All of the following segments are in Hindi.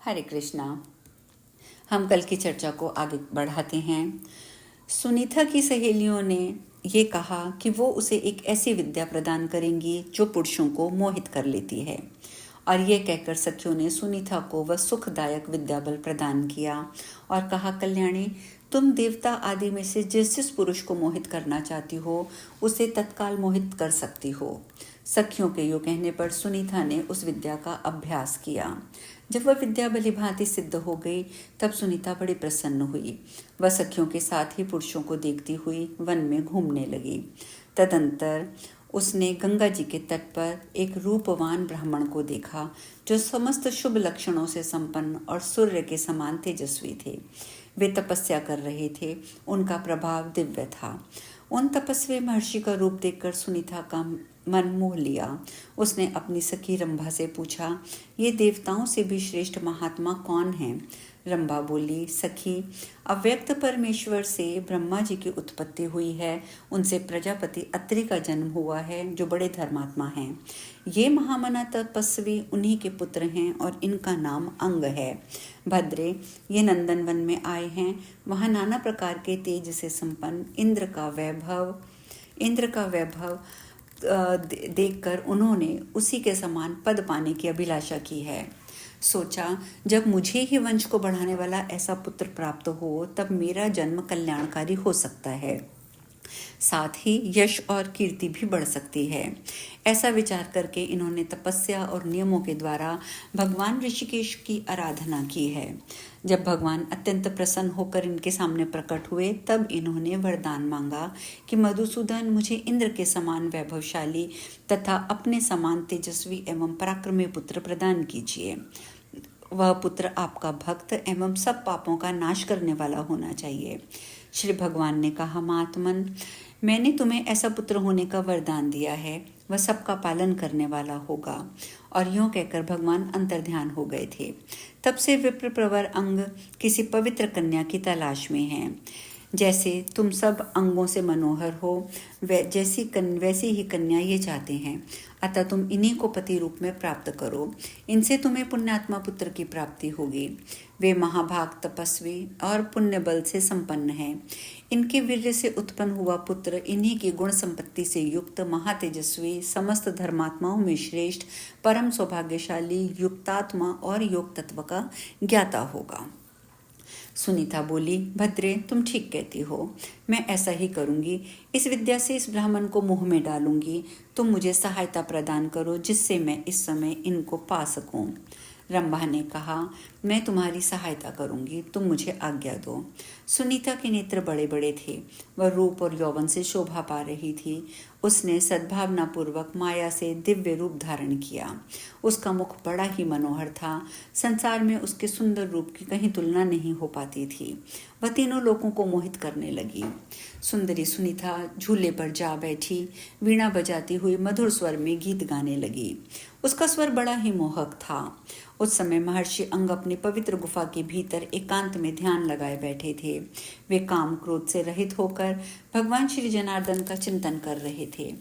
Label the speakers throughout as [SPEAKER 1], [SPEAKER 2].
[SPEAKER 1] हरे कृष्णा। हम कल की चर्चा को आगे बढ़ाते हैं। सुनीता की सहेलियों ने ये कहा कि वो उसे एक ऐसी विद्या प्रदान करेंगी जो पुरुषों को मोहित कर लेती है, और ये कहकर सखियों ने सुनीता को वह सुखदायक विद्या बल प्रदान किया और कहा, कल्याणी, तुम देवता आदि में से जिस जिस पुरुष को मोहित करना चाहती हो उसे तत्काल मोहित कर सकती हो। सखियों के यूँ कहने पर सुनीता ने उस विद्या का अभ्यास किया। जब वह विद्या भली भांति सिद्ध हो गई तब सुनीता बड़ी प्रसन्न हुई। वह सखियों के साथ ही पुरुषों को देखती हुई वन में घूमने लगी। तदंतर उसने गंगा जी के तट पर एक रूपवान ब्राह्मण को देखा जो समस्त शुभ लक्षणों से संपन्न और सूर्य के समान तेजस्वी थे। वे तपस्या कर रहे थे। उनका प्रभाव दिव्य था। उन तपस्वी महर्षि का रूप देखकर सुनीता का मन मोह लिया। उसने अपनी सखी रंभा से पूछा, ये देवताओं से भी श्रेष्ठ महात्मा कौन हैं? रंभा बोली, सखी, अव्यक्त परमेश्वर से ब्रह्मा जी की उत्पत्ति हुई है। उनसे प्रजापति अत्रि का जन्म हुआ है जो बड़े धर्मात्मा हैं। ये महामना तपस्वी उन्हीं के पुत्र हैं और इनका नाम अंग है। भद्रे, ये नंदन वन में आए हैं। वहाँ नाना प्रकार के तेज से संपन्न इंद्र का वैभव देखकर उन्होंने उसी के समान पद पाने की अभिलाषा की है। सोचा, जब मुझे ही वंश को बढ़ाने वाला ऐसा पुत्र प्राप्त हो तब मेरा जन्म कल्याणकारी हो सकता है, साथ ही यश और कीर्ति भी बढ़ सकती है। ऐसा विचार करके इन्होंने तपस्या और नियमों के द्वारा भगवान ऋषिकेश की आराधना की है। जब भगवान अत्यंत प्रसन्न होकर इनके सामने प्रकट हुए तब इन्होंने वरदान मांगा कि मधुसूदन, मुझे इंद्र के समान वैभवशाली तथा अपने समान तेजस्वी एवं पराक्रमी पुत्र प्रदान कीजिए। वह पुत्र आपका भक्त एवं सब पापों का नाश करने वाला होना चाहिए। श्री भगवान ने कहा, महात्मन, मैंने तुम्हें ऐसा पुत्र होने का वरदान दिया है। वह सबका पालन करने वाला होगा। और यूँ कहकर भगवान अंतर्ध्यान हो गए थे। तब से विप्र प्रवर अंग किसी पवित्र कन्या की तलाश में हैं। जैसे तुम सब अंगों से मनोहर हो वैसी ही कन्या ये चाहते हैं। अतः तुम इन्हीं को पति रूप में प्राप्त करो। इनसे तुम्हें पुण्यात्मा पुत्र की प्राप्ति होगी। वे महाभाग तपस्वी और पुण्य बल से संपन्न हैं। इनके वीर्य से उत्पन्न हुआ पुत्र इन्हीं की गुण संपत्ति से युक्त महातेजस्वी, समस्त धर्मात्माओं में श्रेष्ठ, परम सौभाग्यशाली, युक्तात्मा और योग तत्व का ज्ञाता होगा। सुनीता बोली, भद्रे, तुम ठीक कहती हो। मैं ऐसा ही करूंगी। इस विद्या से इस ब्राह्मण को मुंह में डालूंगी। तुम मुझे सहायता प्रदान करो जिससे मैं इस समय इनको पा सकूं। रंभा ने कहा, मैं तुम्हारी सहायता करूंगी, तुम मुझे आज्ञा दो। सुनीता के नेत्र बड़े बड़े थे। वह रूप और यौवन से शोभा पा रही थी। उसने सद्भावनापूर्वक माया से दिव्य रूप धारण किया। उसका मुख बड़ा ही मनोहर था। संसार में उसके सुंदर रूप की कहीं तुलना नहीं हो पाती थी। वह तीनों लोगों को मोहित करने लगी। सुंदरी सुनीता झूले पर जा बैठी वीणा बजाती हुई मधुर स्वर में गीत गाने लगी। उसका स्वर बड़ा ही मोहक था। उस समय महर्षि अंग अपनी पवित्र गुफा के भीतर एकांत में ध्यान लगाए बैठे थे। वे काम क्रोध से रहित होकर भगवान श्री जनार्दन का चिंतन कर रहे थे।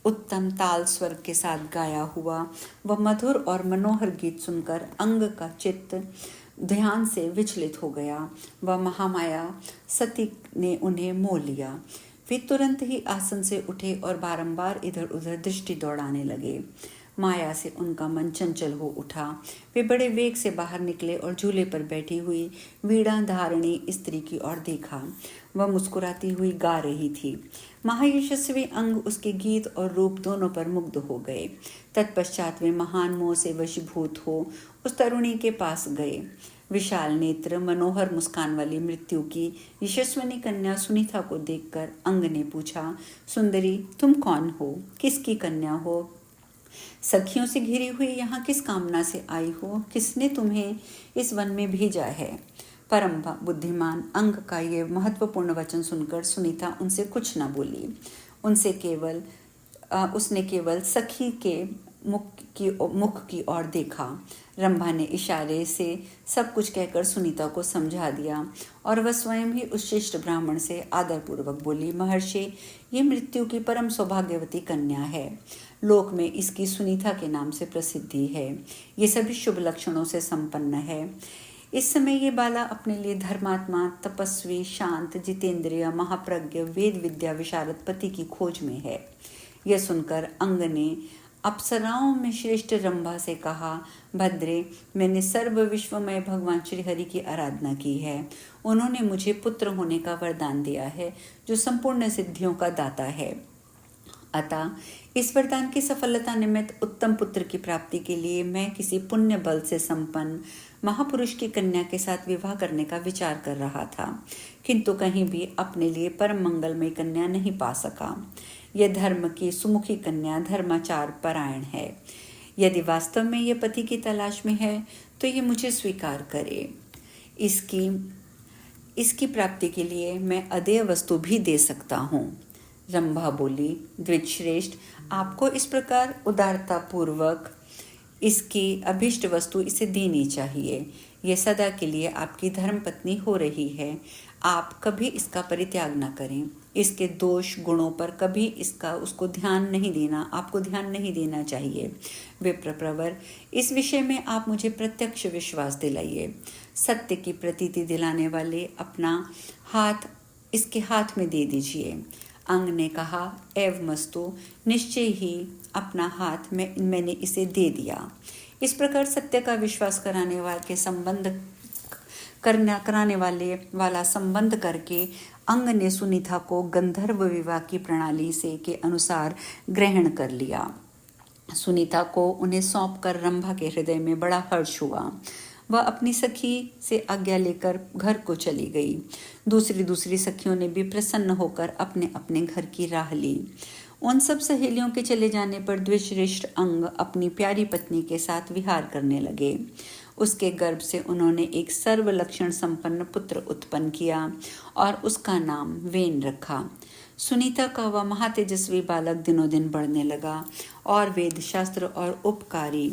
[SPEAKER 1] उत्तम ताल स्वर के साथ गाया हुआ वह मधुर और मनोहर गीत सुनकर अंग का चित्त ध्यान से विचलित हो गया। वह महामाया सती ने उन्हें मोह लिया। वे तुरंत ही आसन से उठे और बारंबार इधर उधर दृष्टि दौड़ाने लगे। माया से उनका मन चंचल हो उठा। वे बड़े वेग से बाहर निकले और झूले पर बैठी हुई वीणा धारणी स्त्री की ओर देखा। वह मुस्कुराती हुई गा रही थी। महायशस्वी अंग उसके गीत और रूप दोनों पर मुग्ध हो गए। तत्पश्चात वे महान मोह से वशीभूत हो उस तरुणी के पास गए। विशाल नेत्र, मनोहर मुस्कान वाली मृत्यु की यशस्विनी कन्या सुनीता को देखकर अंग ने पूछा, सुंदरी, तुम कौन हो? किसकी कन्या हो? सखियों से घिरी हुई यहाँ किस कामना से आई हो? किसने तुम्हें इस वन में भेजा है? परम बुद्धिमान अंग का ये महत्वपूर्ण वचन सुनकर सुनीता उनसे कुछ न बोली। उसने केवल सखी के मुख की ओर देखा। रंभा ने इशारे से सब कुछ कहकर सुनीता को समझा दिया और वह स्वयं ही उस शिष्ट ब्राह्मण से आदरपूर्वक बोली, महर्षि, ये मृत्यु की परम सौभाग्यवती कन्या है। लोक में इसकी सुनीता के नाम से प्रसिद्धि है। ये सभी शुभ लक्षणों से संपन्न है। इस समय ये बाला अपने लिए धर्मात्मा, तपस्वी, शांत, जितेंद्रिय, महाप्रज्ञ, वेद विद्या विशारद पति की खोज में है। यह सुनकर अंग ने अप्सराओं में श्रेष्ठ रंभा से कहा, भद्रे, मैंने सर्व विश्वमय भगवान श्री हरि की आराधना की है। उन्होंने मुझे पुत्र होने का वरदान दिया है, जो संपूर्ण सिद्धियों का दाता है। अतः इस वरदान की सफलता निमित्त उत्तम पुत्र की प्राप्ति के लिए मैं किसी पुण्य बल से संपन्न महापुरुष की कन्या के साथ विवाह करने का विचार कर रहा था, किंतु कहीं भी अपने लिए परम मंगलमय कन्या नहीं पा सका। यह धर्म की सुमुखी कन्या धर्माचार परायण है। यदि वास्तव में यह पति की तलाश में है तो ये मुझे स्वीकार करे। इसकी प्राप्ति के लिए मैं अदेय वस्तु भी दे सकता हूँ। रंभा बोली, द्विजश्रेष्ठ, आपको इस प्रकार उदारता पूर्वक इसकी अभिष्ट वस्तु इसे देनी चाहिए। यह सदा के लिए आपकी धर्मपत्नी हो रही है। आप कभी इसका परित्याग न करें। इसके दोष गुणों पर कभी आपको ध्यान नहीं देना चाहिए। विप्रप्रवर, इस विषय में आप मुझे प्रत्यक्ष विश्वास दिलाइए। सत्य की प्रतीति दिलाने वाले अपना हाथ इसके हाथ में दे दीजिए। अंग ने कहा, एवमस्तु, निश्चय ही अपना हाथ मैंने इसे दे दिया। इस प्रकार सत्य का विश्वास कराने वाला संबंध करके अंग ने सुनीता को गंधर्व विवाह की प्रणाली से के अनुसार ग्रहण कर लिया। सुनीता को उन्हें सौंपकर रंभा के हृदय में बड़ा हर्ष हुआ। वह अपनी सखी से आज्ञा लेकर घर को चली गई। दूसरी सखियों ने भी प्रसन्न होकर अपने अपने घर की राह ली। उन सब सहेलियों के चले जाने पर द्विजश्रेष्ठ अंग अपनी प्यारी पत्नी के साथ विहार करने लगे। उसके गर्भ से उन्होंने एक सर्व लक्षण संपन्न पुत्र उत्पन्न किया और उसका नाम वेन रखा। सुनीता का वह महातेजस्वी बालक दिनों दिन बढ़ने लगा और वेद शास्त्र और उपकारी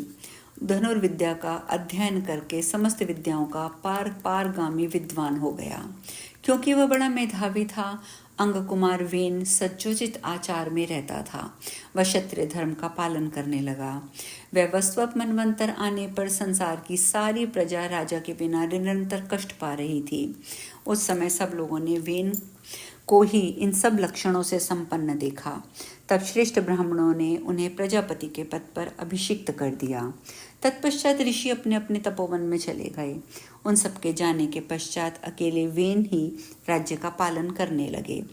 [SPEAKER 1] धनुर्विद्या का अध्ययन करके समस्त विद्याओं का पारगामी विद्वान हो गया। क्योंकि वह बड़ा मेधावी था, अंग कुमार वेन सच्चोचित आचार में रहता था। वह क्षत्रिय धर्म का पालन करने लगा। वह वस्वप मनवंतर आने पर संसार की सारी प्रजा राजा के बिना निरंतर कष्ट पा रही थी। उस समय सब लोगों ने वेन को ही इन सब लक्षणों से संपन्न देखा। तब श्रेष्ठ ब्राह्मणों ने उन्हें प्रजापति के पद पर अभिषिक्त कर दिया। तत्पश्चात ऋषि अपने अपने तपोवन में चले गए। उन सबके जाने के पश्चात अकेले वेन ही राज्य का पालन करने लगे।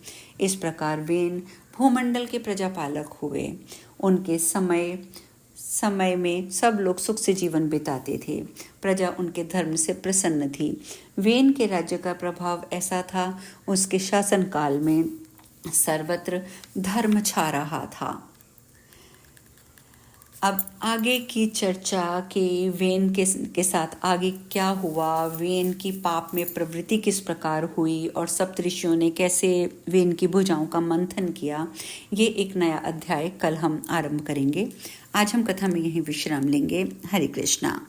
[SPEAKER 1] इस प्रकार वेन भूमंडल के प्रजापालक हुए। उनके समय में सब लोग सुख से जीवन बिताते थे। प्रजा उनके धर्म से प्रसन्न थी। वेन के राज्य का प्रभाव ऐसा था, उसके शासन काल में सर्वत्र धर्म छा रहा था। अब आगे की चर्चा कि वेन के साथ आगे क्या हुआ, वेन की पाप में प्रवृत्ति किस प्रकार हुई और सप्तऋषियों ने कैसे वेन की भुजाओं का मंथन किया, ये एक नया अध्याय कल हम आरंभ करेंगे। आज हम कथा में यहीं विश्राम लेंगे। हरे कृष्णा।